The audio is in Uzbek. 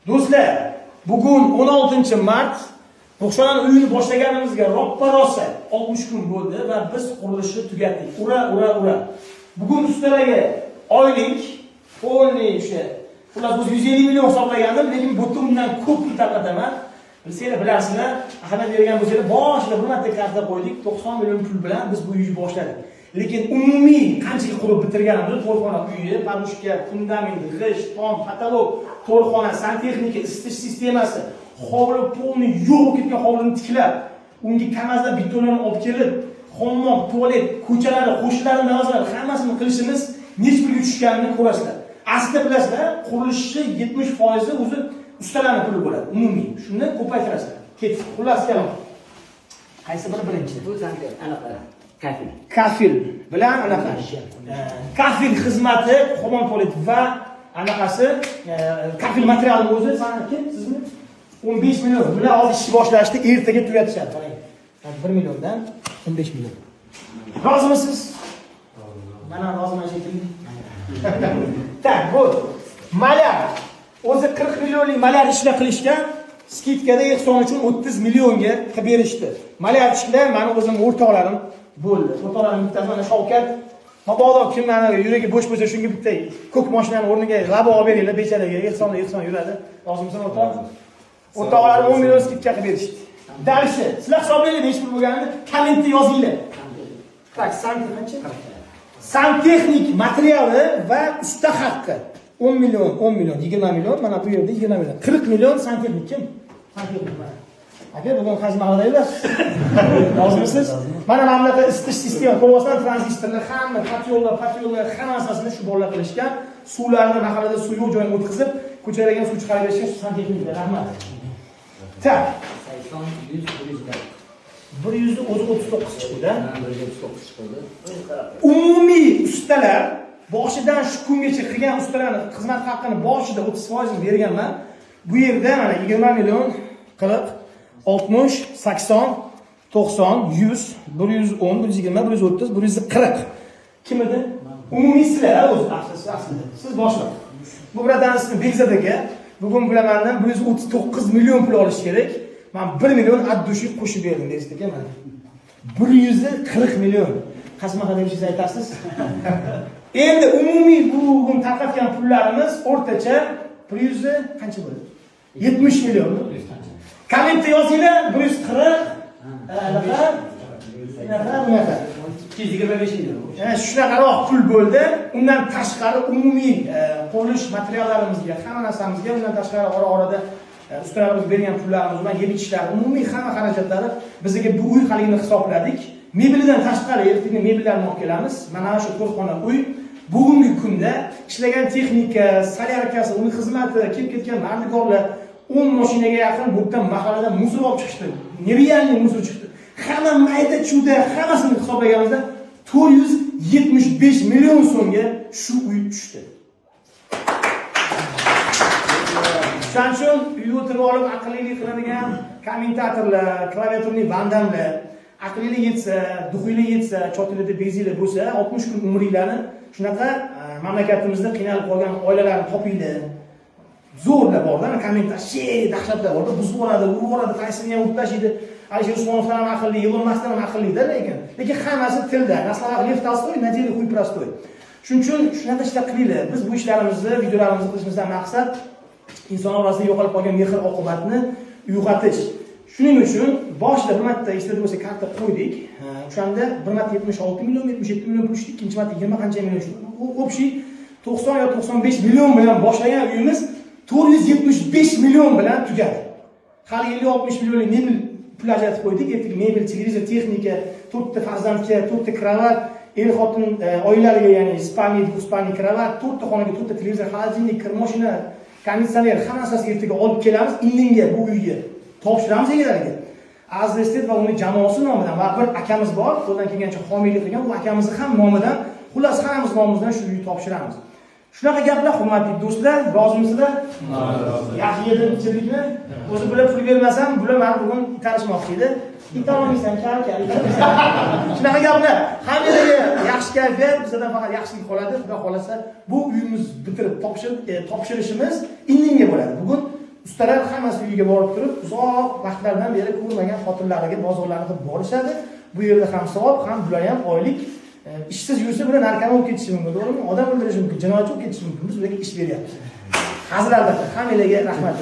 Do'stlar, bugun 16-mart Ruxshonani uyini boshlaganimizga roppa-rosa 60 kun bo'ldi va biz qurilishni tugatdik. Ura. Bugun ustalarga oylik polniy o'sha xullas biz 150 million hisoblagandim, lekin bundan ko'p tarqataman. Sizlar bilasizlar, ahamiyat bergan bo'lsangiz, boshida bir marta karta qo'ydik, 90 million pul bilan biz bu uyni boshladik. Lekin umumiy qanchaga qurib bitirganimizni, to'rxona uyi, pamushka, fundament, g'isht, tom, patolog, to'rxona, santexnika, isitish sistemasi, hovli polni yo'q ketgan hovlini tiklab, unga kamazda betonlarni olib kelib, hammom, tualet, ko'chalari, qo'shnilarni navozalari hammasini qilishimiz necha pulga tushganini ko'rasizlar. Aslida bilasizlar, qurilishni 70% o'zi ustalarning puli bo'ladi, umumiy. Shuni ko'paytirasizlar. Ketdi. Xullas kalom. Qaysi biri birinchi? Bu zanjir anaqa kafil. Kafil bilan anaqa. Kafil xizmati, hammom tualet va anaqasi kafil materialni o'zi sanaki sizmi 15 million bilan hozir ishni boshlashdi, ertaga tugatishadi. Qarang. 1 milliondan 15 million. Rozimisiz? Mana roziman shekilli. Tak, bu malyar. O'zi 40 millionlik malyar ishlar qilishgan, skidkada ehson uchun 30 millionga qilib berishdi. Malyar ishlar meni o'zim o'rtoqlarim bo'ldi. O'rtoqlarim bittasi mana Shavkat. Mabodo kim meni yuragi bo'sh bo'lsa shunga bitta ko'k mashinani o'rniga labo olib beringlar, becharaga ehson yuradi. Rozimisan o'rtoq? O'rtoqlarim 10 million skidka qilib berishdi. Dalishi, sizlar hisoblaylik nech pul bo'lganini kommentda yozinglar. Tak, santexnik materiali va usta haqqi 10 million, 20 million, mana bu yerda 20 million. 40 million santexnik kim? Santexnik mana. Aka, bugun xazina qiladinglar. Rozimisiz? Mana mamlakatda isitish sistema, qovosdan tranzistorlar, hamma patyollar hammasini shu bolalar qilishgan. Suvlarni mahallada suv yo'q joyga o'tkazib, ko'chalarga suv chiqarib berishgan santexniklar. Rahmat. Tak. 100 o'zi 39 chiqdi-da. 139 chiqdi. Umumiy ustalar boshidan shu kungacha qilgan ustalarning xizmat haqqini boshida 30% berganman. Bu yerda mana 20 million, 40, 60, 80, 90, 100, 110, 120, 130, 140. Kim edi? Umumiy sizlar o'zi aslida. Siz boshliq. Bu birodarimizni Bekzod aka bugun bilamandan 139 million pul olish kerak. Men 1 million addushi qo'shib berdim deysiz ekan mana. 140 million. Qasmaqa deb siz aytasiz. Endi umumiy bugun tarqatgan pullarimiz o'rtacha 100 qancha bo'ladi? 70 million. Kommentda yozinglar 140 bunaqa 225 million. Shunaqaroq pul bo'ldi. Undan tashqari umumiy qurilish materiallarimizga, hamma narsamizga, undan tashqari orada ustalarimiz bergan pullarimiz bilan yeb ichishlar, umumiy hamma xarajatlari bizga bu uy haligini hisobladik. Mebeldan tashqari ertaga mebellarni olib kelamiz. Mana shu to'rxona uy bugungi kunda ishlagan texnika, solyarkasi, uning xizmati, kelib ketgan mardikorlar 10 mashinaga yaqin bu yerdan mahalladan muzor olib chiqishdi. Nerealniy muzor chiqdi. Hamma mayda chuda hammasini hisoblaganimizda 475 million so'mga shu uy tushdi. Shuning uchun uyga o'tirib olib aqllilik qiladigan kommentatorlar, klaviaturning bandamlar, aqllilik yetsa, duxiylik yetsa, chotilarda bezinglar bo'lsa, 60 kun umringlarni shunaqa mamlakatimizda qiynalib qolgan oilalarni topinglar. Zo'rlar bor-da, kommentlar, dahshatlar bor-da, buzib oladi, urib oladi, qaysini ham utlashidi. Alisher Usmonovdan ham aqlli, Elon Muskdan ham aqlli-da, lekin hammasi tilda. Naslava Lev Tolstoy, Nadeli Xuy Prostoy. Shuning uchun shunaqa ishlar qilinglar. Biz bu ishlarimizni, videolarimizni qilishimizdan maqsad inson orasida yo'qolib qolgan mehr-oqibatni uyg'otish. Shuning uchun boshida bir marta eslatib bo'lsa karta qo'ydik. O'shanda bir marta 76 million, 77 million pul ishdi, ikkinchi marta 20 qancha million ishdi. O'pshi 90 yo 95 million bilan boshlagan uyimiz 475 million bilan tugadi. Hali 50-60 millionlik mebel pul ajratib qo'ydik. Ertaga mebel, televizor, texnika, 4 ta farzandga, 4 ta kravat, er-xotin oilalariga, ya'ni spalni, двухспальный kravat, 4 ta xonaga 4 ta televizor, xolodilnik, kir mashina, konditsioner hammasini ertaga olib kelamiz. Indinga bu uyga topshiramiz egalariga. Azrestet va uning jamoasi nomidan va bir akamiz bor, qo'ldan kelgancha homiylik qilgan, u akamizni ham nomidan, xullas hammamiz nomimizdan shu uyni topshiramiz. Shunaqa gaplar, hurmatli do'stlar, rozimisizlar? Yaxshi yedim, ichildikmi? O'zi bular pul bermasam, bular meni bugun itarishmoqchi edi. Itolmaysan, kal. Shunaqa gaplar. Hammaga yaxshi kayfiyat, bizdan faqat yaxshilik qoladi. Xudo xolasa, bu uyimiz bitirib topshirishimiz indinga bo'ladi. Bugun ustalar hammasi uyiga borib turib, uzoq vaqtlardan beri ko'rmagan xotinlariga bozorlarni qilib borishadi. Bu yerda ham savob, ham bular ham oylik ishsiz yursa bular narkoman bo'lib ketishi mumkin, to'g'rimi? Odam o'ldirishi mumkin, jinoyatchi bo'lib ketishi mumkin. Biz ularga ish beryapmiz. Hazil albatta, hammalarga rahmat.